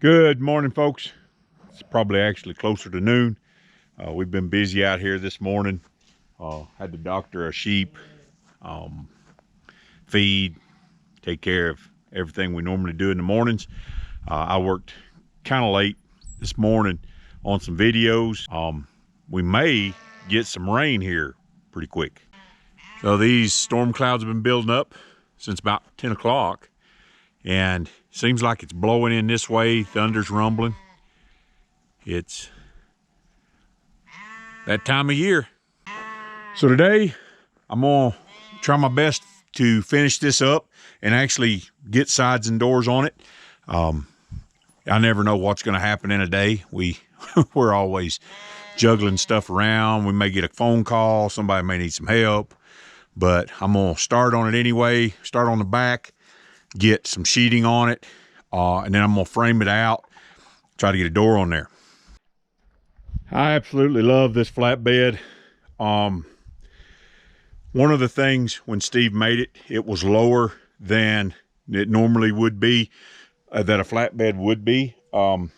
Good morning, folks. It's probably actually closer to noon. We've been busy out here this morning. Had to doctor a sheep, feed, take care of everything we normally do in the mornings. I worked kind of late this morning on some videos. We may get some rain here pretty quick. So these storm clouds have been building up since about 10 o'clock. And seems like it's blowing in this way. Thunder's rumbling. It's that time of year. So today I'm gonna try my best to finish this up and actually get sides and doors on it. I never know what's gonna happen in a day. We're always juggling stuff around. We may get a phone call. Somebody may need some help, but I'm gonna start on it anyway. Start on the back, get some sheeting on it, and then I'm gonna frame it out, try to get a door on there. I absolutely love this flatbed. One of the things when Steve made it, it was lower than it normally would be, that a flatbed would be. And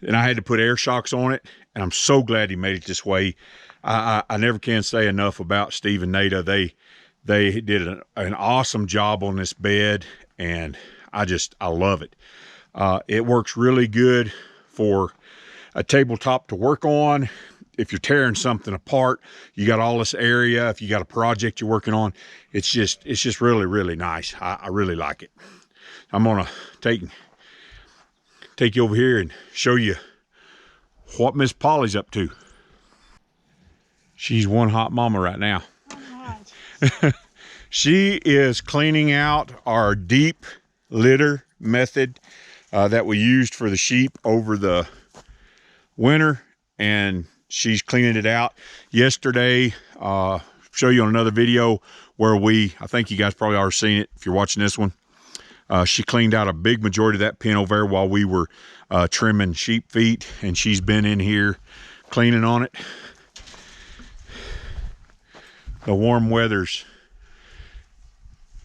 I had to put air shocks on it, and I'm so glad he made it this way. I never can say enough about Steve and Nada. They did an awesome job on this bed, and I love it. It works really good for a tabletop to work on. If you're tearing something apart, you got all this area. If you got a project you're working on, it's just really nice. I really like it. I'm gonna take you over here and show you what Miss Polly's up to. She's one hot mama right now. She is cleaning out our deep litter method that we used for the sheep over the winter, and she's cleaning it out. Yesterday, show you on another video where I think you guys probably already seen it if you're watching this one. She cleaned out a big majority of that pen over there while we were trimming sheep feet, and she's been in here cleaning on it. The warm weather's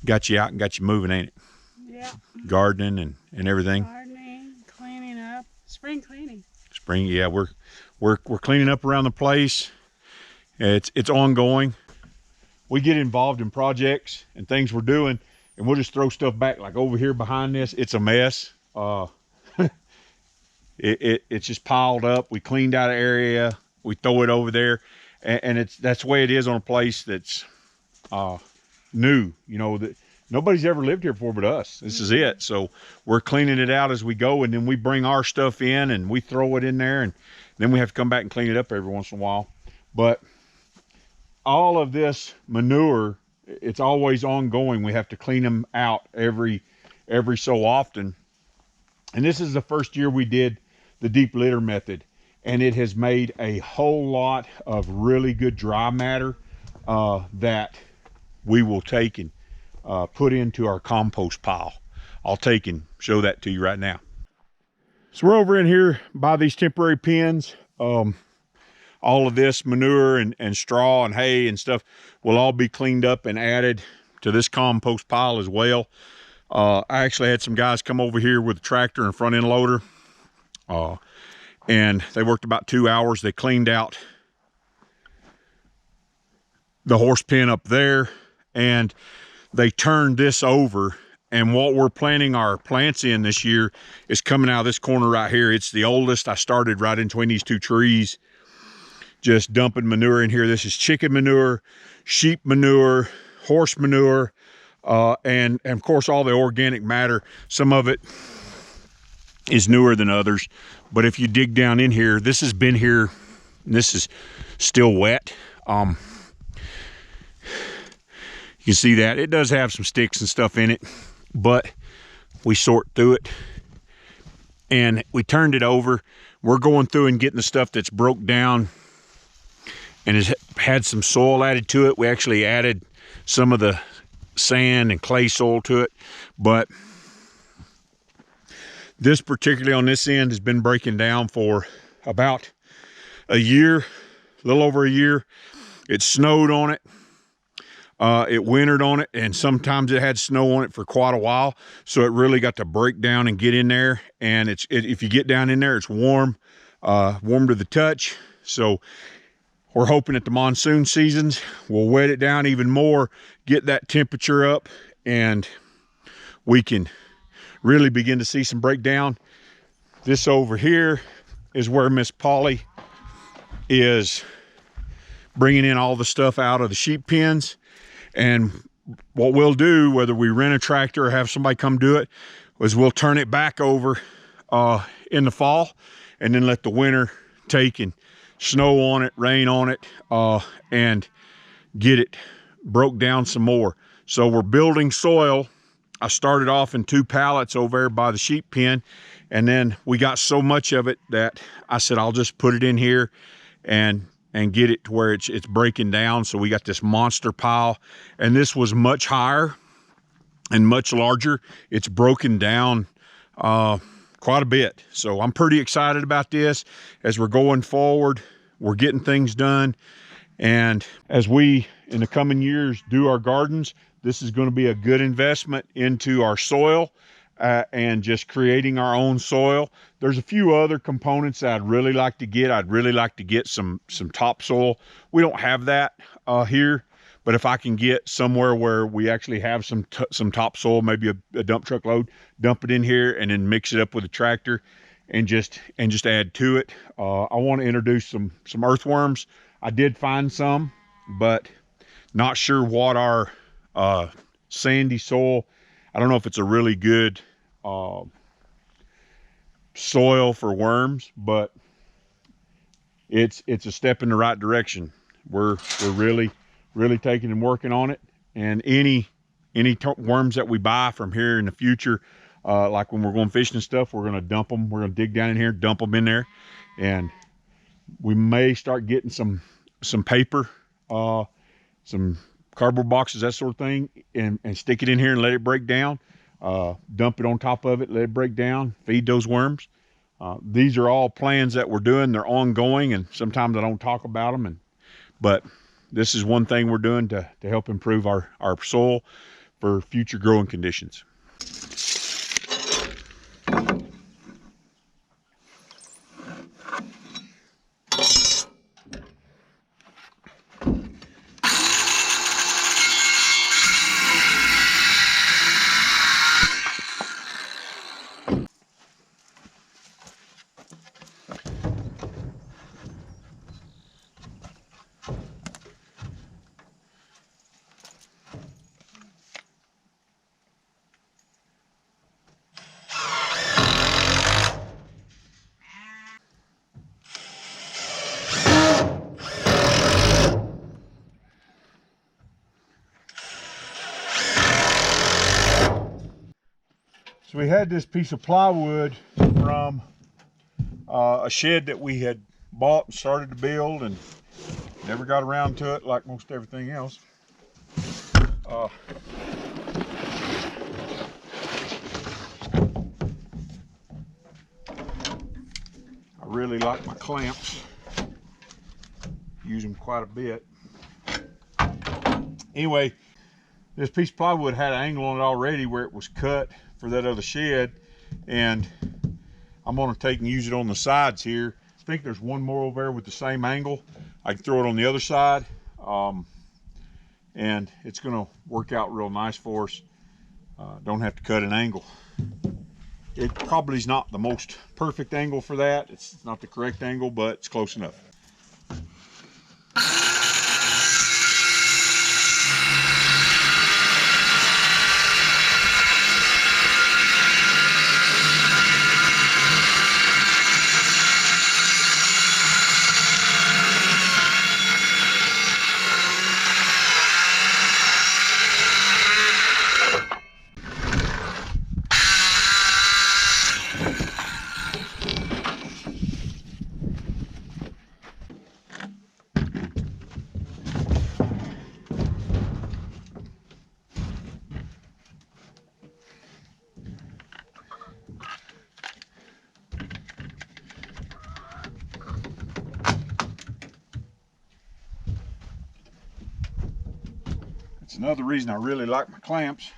got you out and got you moving, ain't it? Yeah. Gardening and everything. Gardening, cleaning up, spring cleaning. Spring, yeah, we're cleaning up around the place. It's ongoing. We get involved in projects and things we're doing, and we'll just throw stuff back. Like over here behind this, it's a mess. It's just piled up. We cleaned out an area, we throw it over there, and that's the way it is on a place that's new. You know, that nobody's ever lived here before but us. This is it. So we're cleaning it out as we go, and then we bring our stuff in and we throw it in there, and then we have to come back and clean it up every once in a while. But all of this manure, it's always ongoing. We have to clean them out every so often. And this is the first year we did the deep litter method, and it has made a whole lot of really good dry matter that we will take and put into our compost pile. I'll take and show that to you right now. So we're over in here by these temporary pens. All of this manure and straw and hay and stuff will all be cleaned up and added to this compost pile as well. I actually had some guys come over here with a tractor and a front end loader, and they worked about 2 hours. They cleaned out the horse pen up there, and they turned this over. And what we're planting our plants in this year is coming out of this corner right here. It's the oldest. I started right in between these two trees, just dumping manure in here. This is chicken manure, sheep manure, horse manure, and of course all the organic matter. Some of it is newer than others, but if you dig down in here, this has been here, and this is still wet. You can see that it does have some sticks and stuff in it, but we sort through it and we turned it over. We're going through and getting the stuff that's broke down and has had some soil added to it. We actually added some of the sand and clay soil to it, but this particularly on this end has been breaking down for about a year, a little over a year. It snowed on it. it wintered on it, and sometimes it had snow on it for quite a while. So it really got to break down and get in there. And if you get down in there, it's warm, warm to the touch. So we're hoping that the monsoon seasons will wet it down even more, get that temperature up, and we can really begin to see some breakdown. This over here is where Miss Polly is bringing in all the stuff out of the sheep pens. And what we'll do, whether we rent a tractor or have somebody come do it, is we'll turn it back over in the fall, and then let the winter take and snow on it, rain on it, and get it broke down some more. So we're building soil. I started off in 2 pallets over there by the sheep pen, and then we got so much of it that I said I'll just put it in here and get it to where it's breaking down. So we got this monster pile, and this was much higher and much larger. It's broken down quite a bit. So I'm pretty excited about this as we're going forward. We're getting things done, and as we in the coming years do our gardens, this is going to be a good investment into our soil and just creating our own soil. There's a few other components that I'd really like to get. I'd really like to get some topsoil. We don't have that here, but if I can get somewhere where we actually have some topsoil, maybe a dump truck load, dump it in here and then mix it up with a tractor and just add to it. I want to introduce some earthworms. I did find some, but not sure what our sandy soil, I don't know if it's a really good soil for worms, but it's a step in the right direction. We're really taking and working on it. And any worms that we buy from here in the future, like when we're going fishing and stuff, we're going to dump them. We're going to dig down in here, dump them in there, and we may start getting some paper, some cardboard boxes, that sort of thing, and stick it in here and let it break down. Dump it on top of it, let it break down, feed those worms. These are all plans that we're doing. They're ongoing, and sometimes I don't talk about them, but this is one thing we're doing to help improve our soil for future growing conditions. So we had this piece of plywood from a shed that we had bought and started to build and never got around to it like most everything else. I really like my clamps. Use them quite a bit. Anyway, this piece of plywood had an angle on it already where it was cut for that other shed, and I'm going to take and use it on the sides here. I think there's one more over there with the same angle. I can throw it on the other side, and it's going to work out real nice for us. Don't have to cut an angle. It probably is not the most perfect angle for that. It's not the correct angle, but it's close enough. It's another reason I really like my clamps.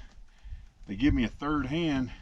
They give me a third hand.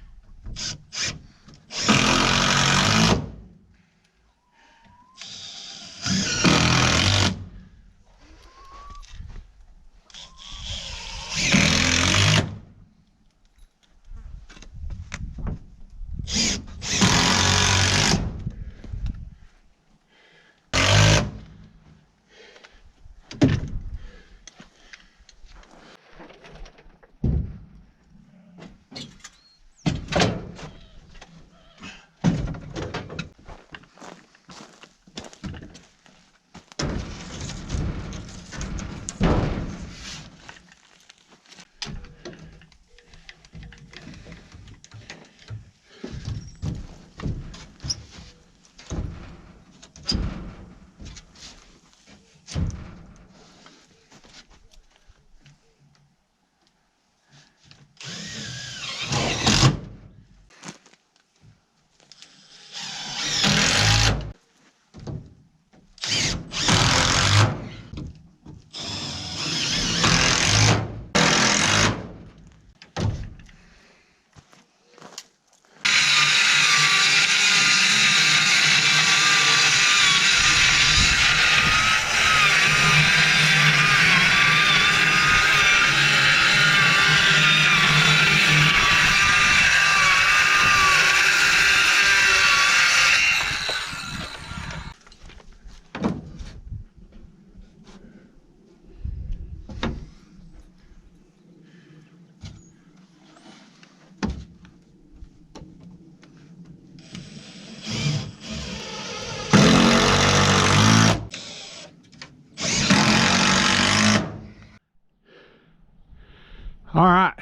All right,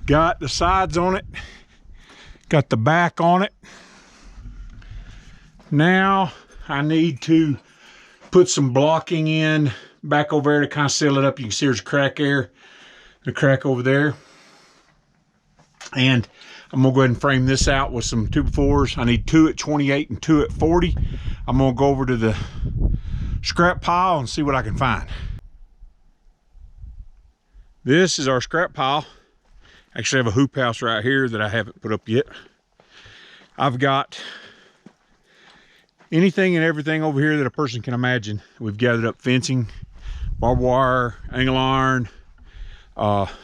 got the sides on it, got the back on it. Now I need to put some blocking in back over there to kind of seal it up. You can see there's a crack there, the crack over there. And I'm gonna go ahead and frame this out with some 2x4s. I need 2 at 28 and 2 at 40. I'm gonna go over to the scrap pile and see what I can find. This is our scrap pile. Actually, I have a hoop house right here that I haven't put up yet. I've got anything and everything over here that a person can imagine. We've gathered up fencing, barbed wire, angle iron,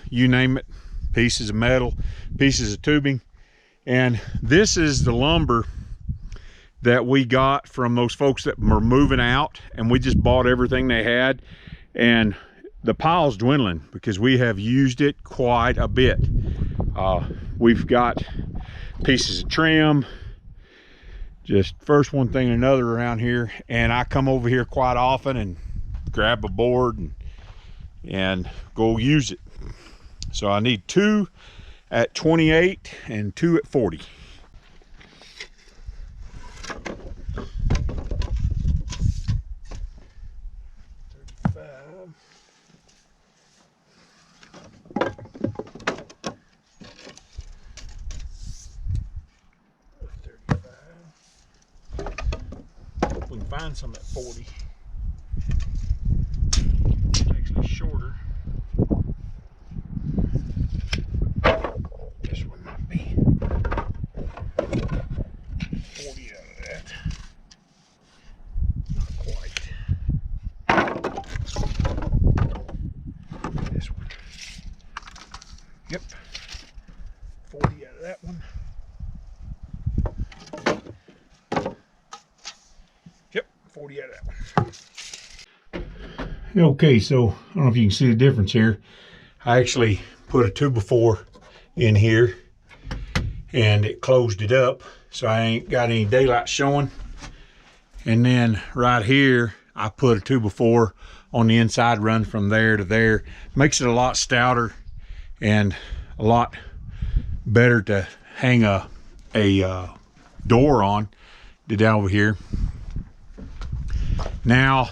you name it, pieces of metal, pieces of tubing. And this is the lumber that we got from those folks that were moving out, and we just bought everything they had. And the pile's dwindling because we have used it quite a bit. We've got pieces of trim, just first one thing and another around here. And I come over here quite often and grab a board and go use it. So I need 2 at 28 and 2 at 40. We can find some at 40. It's actually shorter. This one might be 40 out of that. Not quite. This one. Yep. 40 out of that one. Yep, 40 out of that one. Okay, so I don't know if you can see the difference here. I actually put a 2x4 in here and it closed it up so I ain't got any daylight showing. And then right here I put a 2x4 on the inside, run from there to there. Makes it a lot stouter and a lot better to hang a door on. Did that over here. Now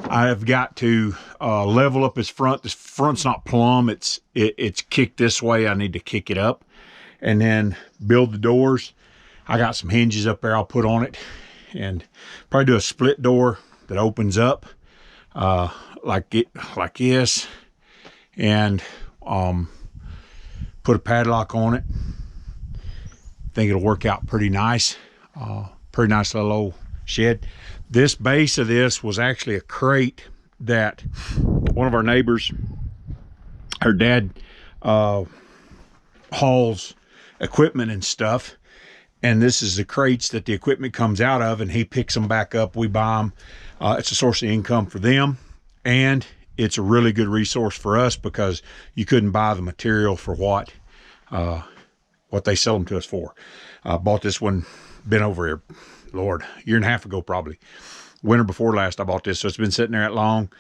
I've got to level up his front. This front's not plumb, it's kicked this way. I need to kick it up and then build the doors. I got some hinges up there I'll put on it, and probably do a split door that opens up like this, and put a padlock on it. Think it'll work out pretty nice. Pretty nice little old shed. This base of this was actually a crate that one of our neighbors, her dad hauls equipment and stuff, and this is the crates that the equipment comes out of, and he picks them back up. We buy them. It's a source of income for them, and it's a really good resource for us because you couldn't buy the material for what they sell them to us for. Bought this one, been over here, Lord, a year and a half ago probably. Winter before last I bought this, so it's been sitting there that long,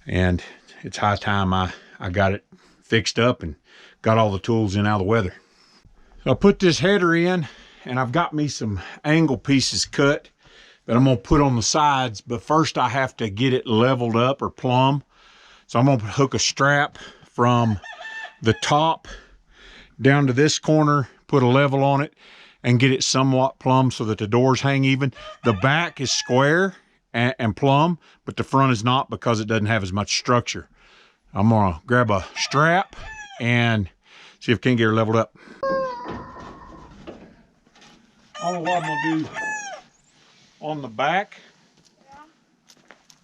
and it's high time I got it fixed up and got all the tools in out of the weather. So I put this header in, and I've got me some angle pieces cut that I'm gonna put on the sides, but first I have to get it leveled up or plumb. So I'm gonna hook a strap from the top down to this corner, put a level on it, and get it somewhat plumb so that the doors hang even. The back is square and plumb, but the front is not because it doesn't have as much structure. I'm gonna grab a strap and see if I can get her leveled up. I don't know what I'm gonna do on the back.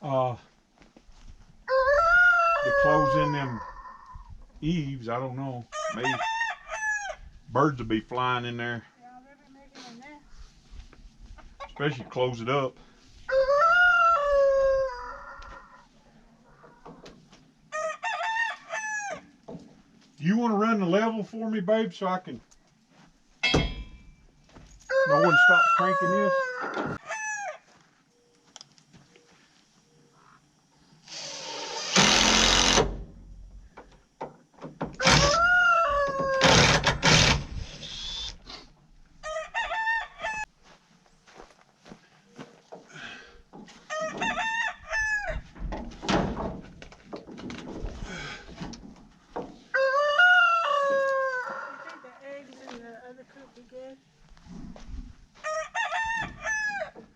To close in them eaves, I don't know. Maybe birds will be flying in there. Yeah, they've been making a nest. Especially close it up. Do you want to run the level for me, babe, so I can know when to stop cranking this?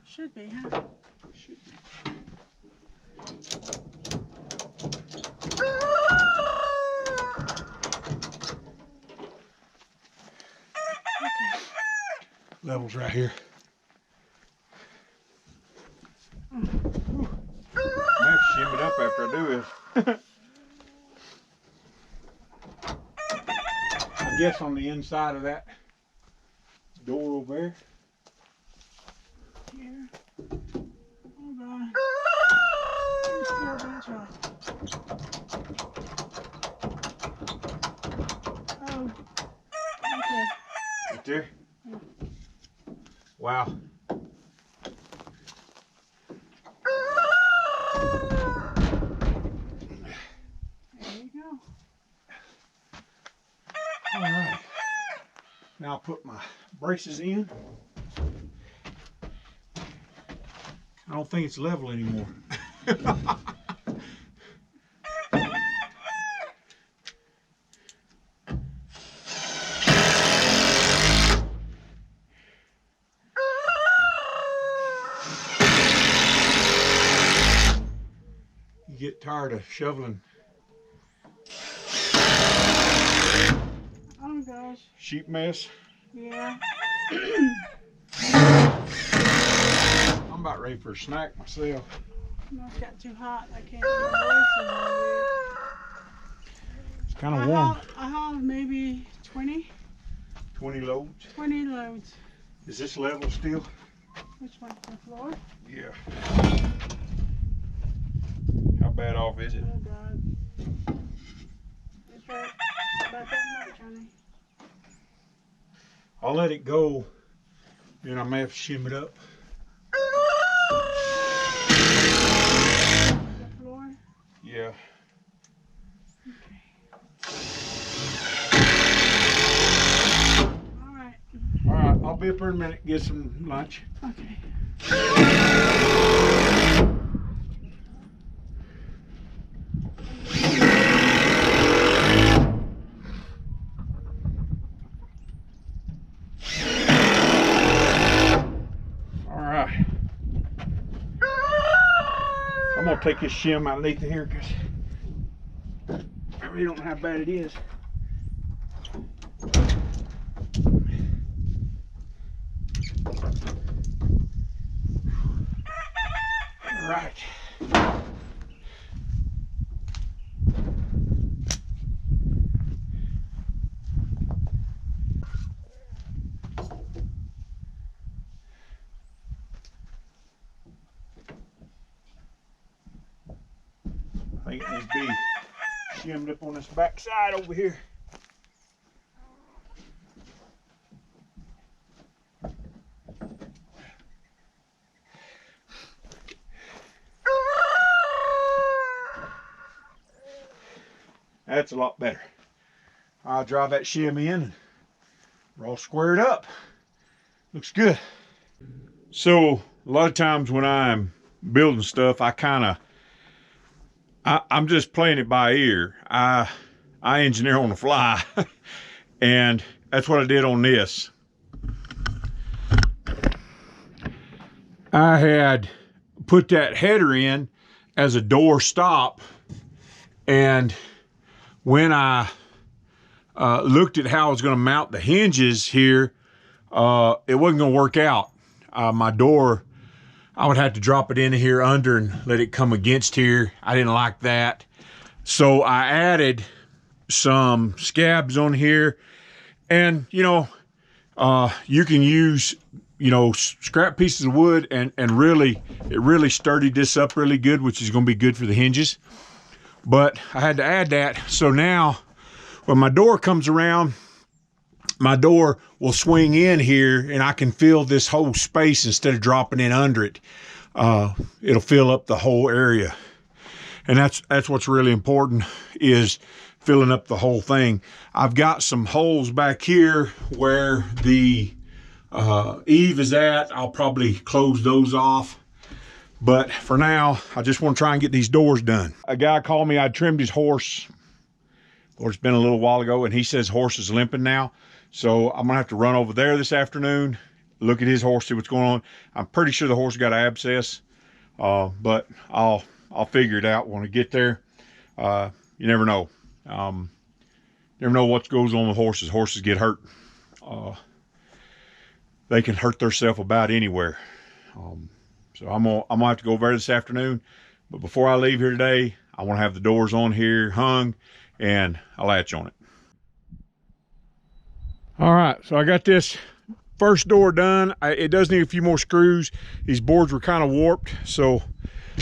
Should be, huh? Should be. Okay. Level's right here. I have to shim it up after I do this. I guess on the inside of that door over there. Here. Hold on. Still that's right. Oh. Okay. Right there. Wow. There you go. All right. Now I'll put my braces in. I don't think it's level anymore. You get tired of shoveling Oh gosh. sheep mess? Yeah. I'm about ready for a snack myself. It's got too hot. I can't do my voice anymore. It's kind of warm. I hauled maybe 20 loads. 20 loads. Is this level still? Which one? The floor? Yeah. How bad off is it? Oh God. It's right about that much, honey. I'll let it go, then I may have to shim it up. The floor? Yeah. Okay. Alright. All right, I'll be up here in a minute and get some lunch. Okay. I'm gonna take this shim underneath here because really don't know how bad it is. All right. I think it needs to be shimmed up on this back side over here. That's a lot better. I'll drive that shim in and we're all squared up. Looks good. So a lot of times when I'm building stuff, I'm just playing it by ear. I engineer on the fly. And that's what I did on this. I had put that header in as a door stop, and when I looked at how I was going to mount the hinges here, it wasn't going to work out. My door, I would have to drop it in here under and let it come against here. I didn't like that. So I added some scabs on here, and you know, you can use, you know, scrap pieces of wood, and it really sturdied this up really good, which is going to be good for the hinges. But I had to add that. So now when my door comes around, my door will swing in here and I can fill this whole space instead of dropping in under it. It'll fill up the whole area. And that's what's really important, is filling up the whole thing. I've got some holes back here where the eave is at. I'll probably close those off. But for now, I just want to try and get these doors done. A guy called me, I'd trimmed his horse. Or it's been a little while ago, and he says horse is limping now. So I'm gonna have to run over there this afternoon, look at his horse, see what's going on. I'm pretty sure the horse got an abscess, but I'll figure it out when I get there. You never know. Never know what goes on with horses. Horses get hurt. They can hurt themselves about anywhere. So I'm gonna have to go over there this afternoon. But before I leave here today, I want to have the doors on here hung and a latch on it. All right, so I got this first door done. It does need a few more screws. These boards were kind of warped, so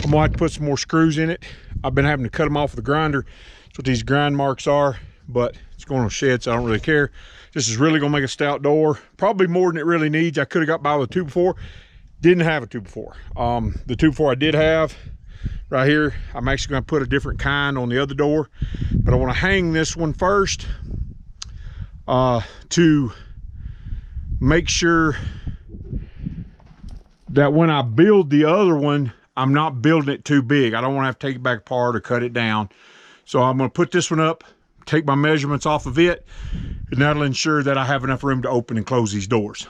I'm gonna have to put some more screws in it. I've been having to cut them off with a grinder. That's what these grind marks are, but it's going on shed, so I don't really care. This is really gonna make a stout door, probably more than it really needs. I could have got by with a 2x4. Didn't have a 2x4. The 2x4 I did have right here, I'm actually going to put a different kind on the other door, but I want to hang this one first to make sure that when I build the other one, I'm not building it too big. I don't want to have to take it back apart or cut it down. So I'm going to put this one up, take my measurements off of it, and that'll ensure that I have enough room to open and close these doors.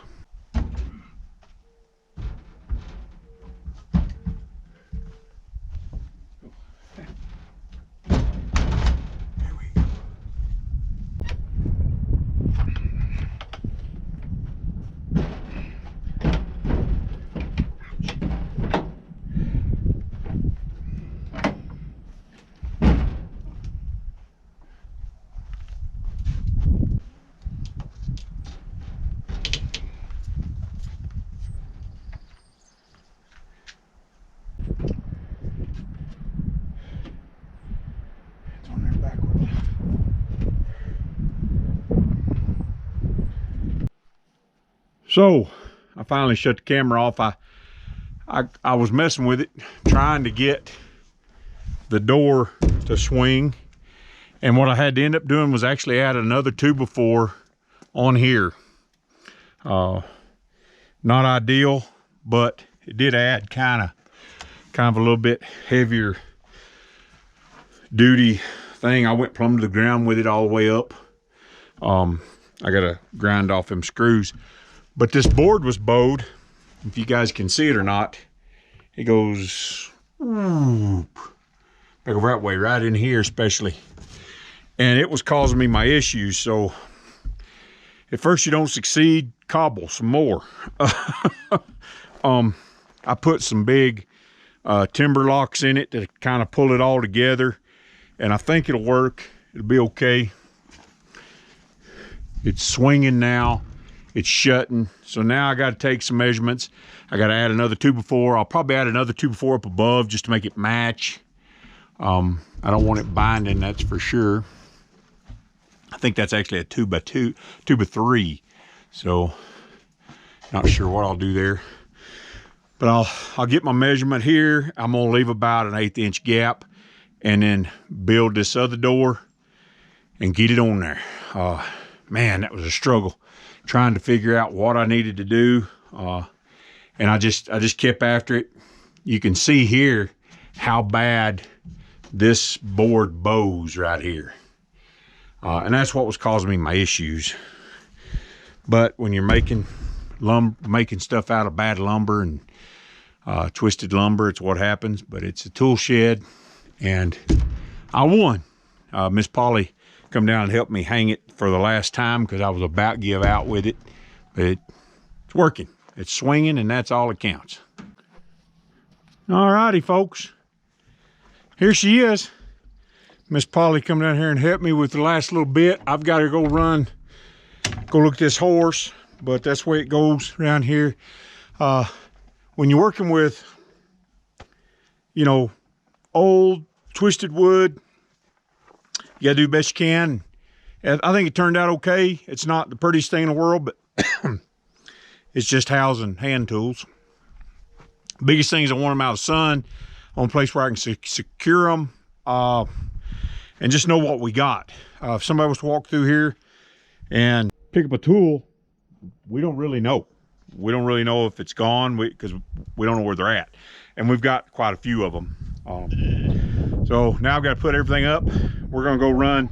So I finally shut the camera off. I was messing with it, trying to get the door to swing, and what I had to end up doing was actually add another 2x4 on here. Not ideal, but it did add kind of a little bit heavier duty thing. I went plumb to the ground with it all the way up. I gotta grind off them screws. But this board was bowed, if you guys can see it or not. It goes back over that way, right in here especially. and it was causing me my issues. So at first you don't succeed, cobble some more. I put some big timber locks in it to kind of pull it all together, and I think it'll work. It'll be okay. It's swinging now. It's shutting. So now I got to take some measurements. I got to add another 2x4. I'll probably add another 2x4 up above just to make it match. I don't want it binding, that's for sure. I think that's actually a 2x2, 2x3. So not sure what I'll do there. But I'll get my measurement here. I'm gonna leave about an 1/8 inch gap and then build this other door and get it on there. Man, that was a struggle trying to figure out what I needed to do. And I just kept after it. You can see here how bad this board bows right here. And that's what was causing me my issues. But when you're making stuff out of bad lumber and twisted lumber, it's what happens. But it's a tool shed, and I won. Miss Polly come down and helped me hang it for the last time because I was about to give out with it. But it's working. It's swinging, and that's all that counts. All righty, folks. Here she is. Miss Polly come down here and help me with the last little bit. I've got to go look at this horse, but that's the way it goes around here. When you're working with, you know, old twisted wood, you gotta do the best you can. And I think it turned out okay. It's not the prettiest thing in the world, but it's just housing hand tools. Biggest thing is I want them out of the sun, on a place where I can secure them, and just know what we got. If somebody was to walk through here and pick up a tool, we don't really know. We don't really know if it's gone because we don't know where they're at. And we've got quite a few of them. So now I've got to put everything up. We're gonna go run,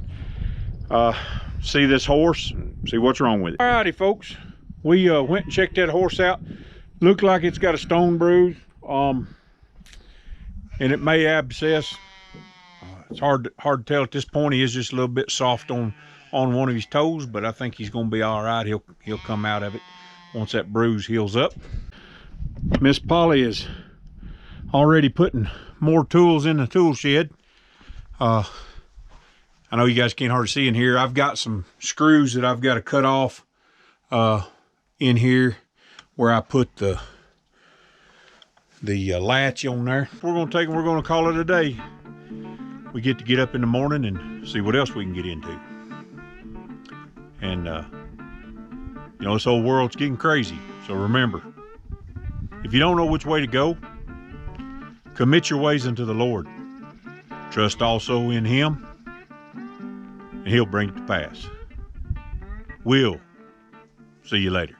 see this horse, and see what's wrong with it. All righty, folks. We went and checked that horse out. Looked like it's got a stone bruise, and it may abscess. It's hard to tell at this point. He is just a little bit soft on one of his toes, but I think he's gonna be all right. He'll come out of it once that bruise heals up. Miss Polly is already putting more tools in the tool shed. I know you guys can't hardly see in here. I've got some screws that I've got to cut off in here where I put the latch on there. We're gonna take them, we're gonna call it a day. We get up in the morning and see what else we can get into. And you know, this whole world's getting crazy. So remember, if you don't know which way to go, commit your ways unto the Lord. Trust also in Him, and He'll bring it to pass. We'll see you later.